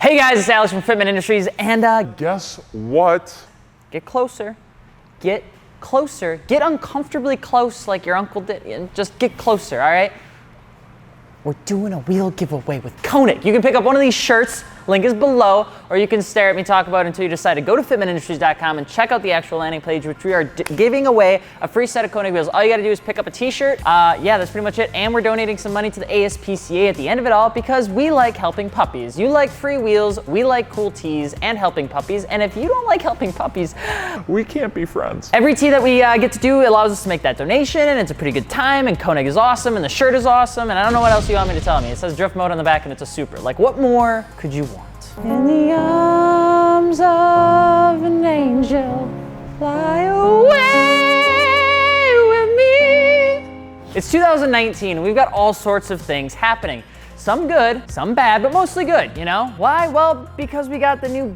Hey guys, it's Alex from Fitment Industries, and guess what? Get closer. Get closer. Get uncomfortably close like your uncle did. And just get closer, all right? We're doing a wheel giveaway with Koenig. You can pick up one of these shirts, link is below, or you can stare at me talk about it until you decide to go to fitmentindustries.com and check out the actual landing page, which we are giving away a free set of Koenig wheels. All you gotta do is pick up a t-shirt. Yeah, that's pretty much it. And we're donating some money to the ASPCA at the end of it all because we like helping puppies. You like free wheels, we like cool tees and helping puppies. And if you don't like helping puppies, we can't be friends. Every tee that we get to do allows us to make that donation, and it's a pretty good time, and Koenig is awesome, and the shirt is awesome, and I don't know what else you want me to tell me. It says drift mode on the back and it's a super. Like, what more could you want? In the arms of an angel, fly away with me. It's 2019, and we've got all sorts of things happening. Some good, some bad, but mostly good, you know? Why? Well, because we got the new,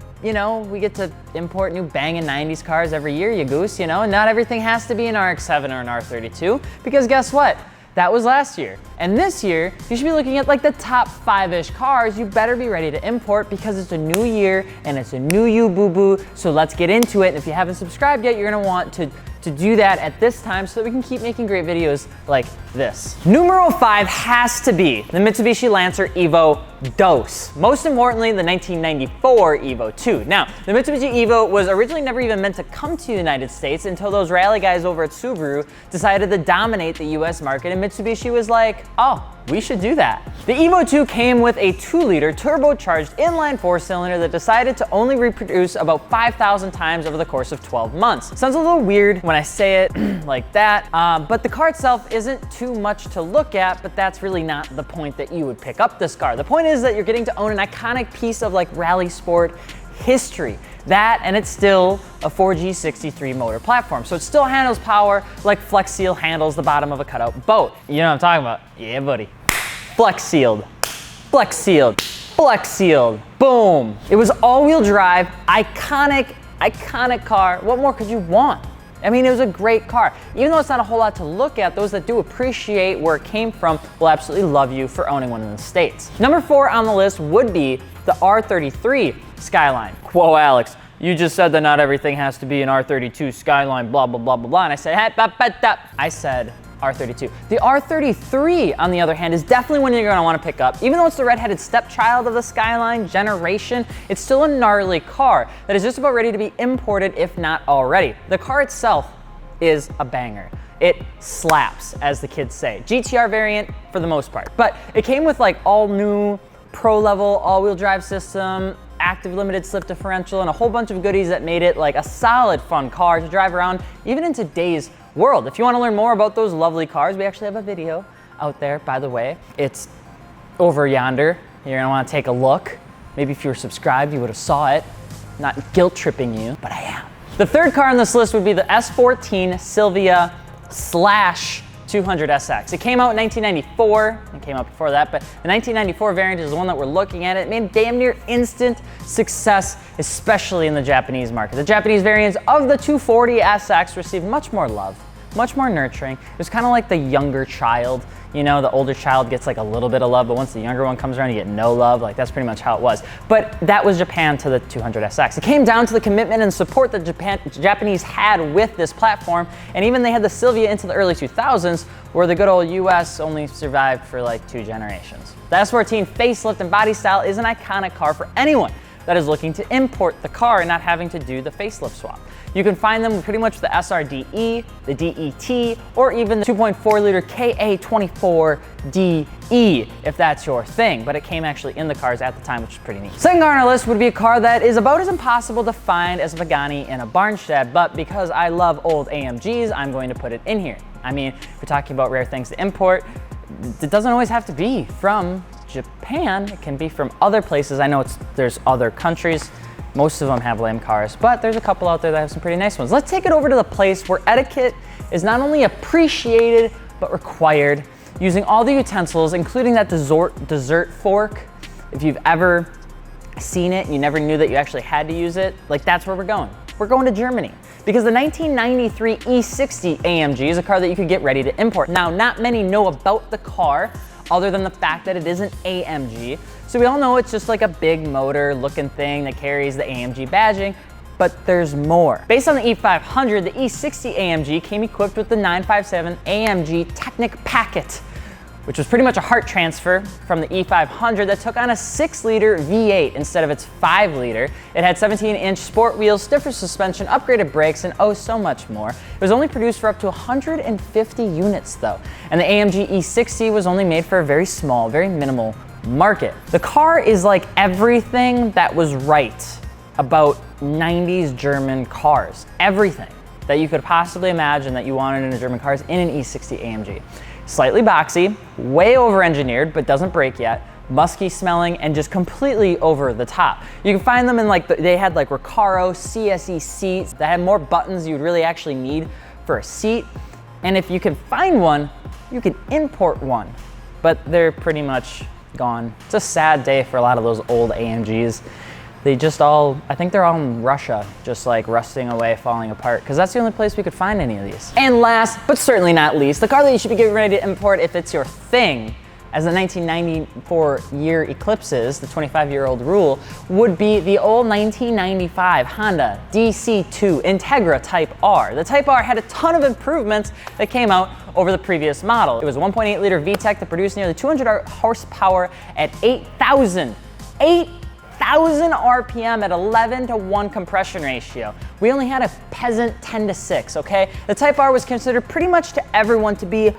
we get to import new banging 90s cars every year, you goose, and not everything has to be an RX-7 or an R32, because guess what? That was last year. And this year, you should be looking at like the top 5-ish cars. You better be ready to import because it's a new year and it's a new you, boo-boo. So let's get into it. And if you haven't subscribed yet, you're gonna want to do that at this time so that we can keep making great videos like this. Numero 5 has to be the Mitsubishi Lancer Evo Dos. Most importantly, the 1994 Evo 2. Now, the Mitsubishi Evo was originally never even meant to come to the United States until those rally guys over at Subaru decided to dominate the US market, and Mitsubishi was like, oh, we should do that. The Evo 2 came with a 2-liter turbocharged inline 4-cylinder that decided to only reproduce about 5,000 times over the course of 12 months. Sounds a little weird when I say it like that, but the car itself isn't too much to look at, but that's really not the point that you would pick up this car. The point is that you're getting to own an iconic piece of like rally sport history. That, and it's still a 4G63 motor platform. So it still handles power like Flex Seal handles the bottom of a cutout boat. You know what I'm talking about? Yeah, buddy. Flex sealed, flex sealed, flex sealed, boom. It was all-wheel drive, iconic car. What more could you want? I mean, it was a great car. Even though it's not a whole lot to look at, those that do appreciate where it came from will absolutely love you for owning one in the States. Number 4 on the list would be the R33 Skyline. Whoa, Alex, you just said that not everything has to be an R32 Skyline, blah, blah, blah, blah, blah. And I said, I said R32. The R33, on the other hand, is definitely one you're gonna wanna pick up. Even though it's the red-headed stepchild of the Skyline generation, it's still a gnarly car that is just about ready to be imported, if not already. The car itself is a banger. It slaps, as the kids say. GTR variant for the most part. But it came with like all new pro-level all-wheel drive system, active limited slip differential, and a whole bunch of goodies that made it like a solid fun car to drive around, even in today's world. If you want to learn more about those lovely cars, we actually have a video out there, by the way. It's over yonder. You're gonna want to take a look. Maybe if you were subscribed, you would have saw it. Not guilt tripping you, but I am. The third car on this list would be the S14 Silvia / 200SX. It came out in 1994. It came out before that, but the 1994 variant is the one that we're looking at. It made damn near instant success, especially in the Japanese market. The Japanese variants of the 240SX received much more love, much more nurturing. It was kind of like the younger child. The older child gets like a little bit of love, but once the younger one comes around, you get no love. Like, that's pretty much how it was. But that was Japan to the 200SX. It came down to the commitment and support that Japanese had with this platform, and even they had the Silvia into the early 2000s, where the good old US only survived for like 2 generations. The S14 facelift and body style is an iconic car for anyone that is looking to import the car and not having to do the facelift swap. You can find them pretty much with the SRDE, the DET, or even the 2.4-liter KA24DE, if that's your thing. But it came actually in the cars at the time, which is pretty neat. Second car on our list would be a car that is about as impossible to find as a Pagani in a barn shed, but because I love old AMGs, I'm going to put it in here. I mean, if we're talking about rare things to import, it doesn't always have to be from Japan. It can be from other places. I know there's other countries. Most of them have lame cars, but there's a couple out there that have some pretty nice ones. Let's take it over to the place where etiquette is not only appreciated, but required, using all the utensils, including that dessert fork. If you've ever seen it and you never knew that you actually had to use it, like, that's where we're going. We're going to Germany, because the 1993 E60 AMG is a car that you could get ready to import. Now, not many know about the car, other than the fact that it is an AMG. So we all know it's just like a big motor looking thing that carries the AMG badging, but there's more. Based on the E500, the E60 AMG came equipped with the 957 AMG Technic Packet, which was pretty much a heart transfer from the E500 that took on a 6-liter V8 instead of its 5-liter. It had 17-inch sport wheels, stiffer suspension, upgraded brakes, and oh so much more. It was only produced for up to 150 units though, and the AMG E60 was only made for a very small, very minimal market. The car is like everything that was right about 90s German cars. Everything that you could possibly imagine that you wanted in a German car is in an E60 AMG. Slightly boxy, way over-engineered, but doesn't break yet, musky smelling, and just completely over the top. You can find them in they had like Recaro CSE seats that had more buttons you'd really actually need for a seat. And if you can find one, you can import one, but they're pretty much gone. It's a sad day for a lot of those old AMGs. They just I think they're all in Russia, just like rusting away, falling apart, because that's the only place we could find any of these. And last, but certainly not least, the car that you should be getting ready to import if it's your thing, as the 1994 year eclipses, the 25-year-old rule, would be the old 1995 Honda DC2 Integra Type R. The Type R had a ton of improvements that came out over the previous model. It was a 1.8-liter VTEC that produced nearly 200 horsepower at 8,000 RPM at 11:1 compression ratio. We only had a peasant 10:6, okay? The Type R was considered pretty much to everyone to be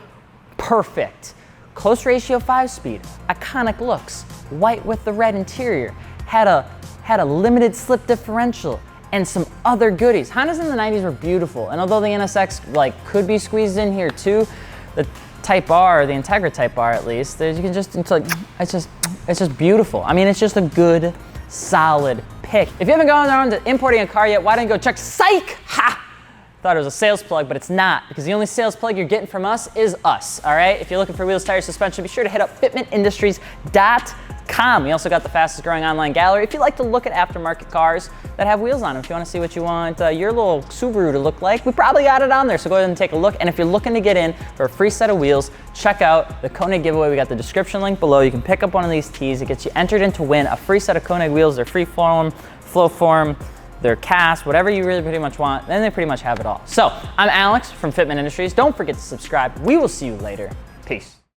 perfect. Close ratio 5-speed, iconic looks, white with the red interior, had a limited slip differential, and some other goodies. Hondas in the 90s were beautiful, and although the NSX could be squeezed in here too, the Type R, the Integra Type R at least, you can just, it's just beautiful. I mean, it's just a good, solid pick. If you haven't gone around to importing a car yet, why don't you go check Psych? Ha! Thought it was a sales plug, but it's not, because the only sales plug you're getting from us is us, all right? If you're looking for wheels, tires, suspension, be sure to hit up fitmentindustries.com. We also got the fastest growing online gallery. If you like to look at aftermarket cars that have wheels on them, if you want to see what you want your little Subaru to look like, we probably got it on there, so go ahead and take a look. And if you're looking to get in for a free set of wheels, check out the Koenig giveaway. We got the description link below. You can pick up one of these tees. It gets you entered in to win a free set of Koenig wheels. They're free form, flow form, they're cast, whatever you really pretty much want, then they pretty much have it all. So, I'm Alex from Fitment Industries. Don't forget to subscribe. We will see you later. Peace.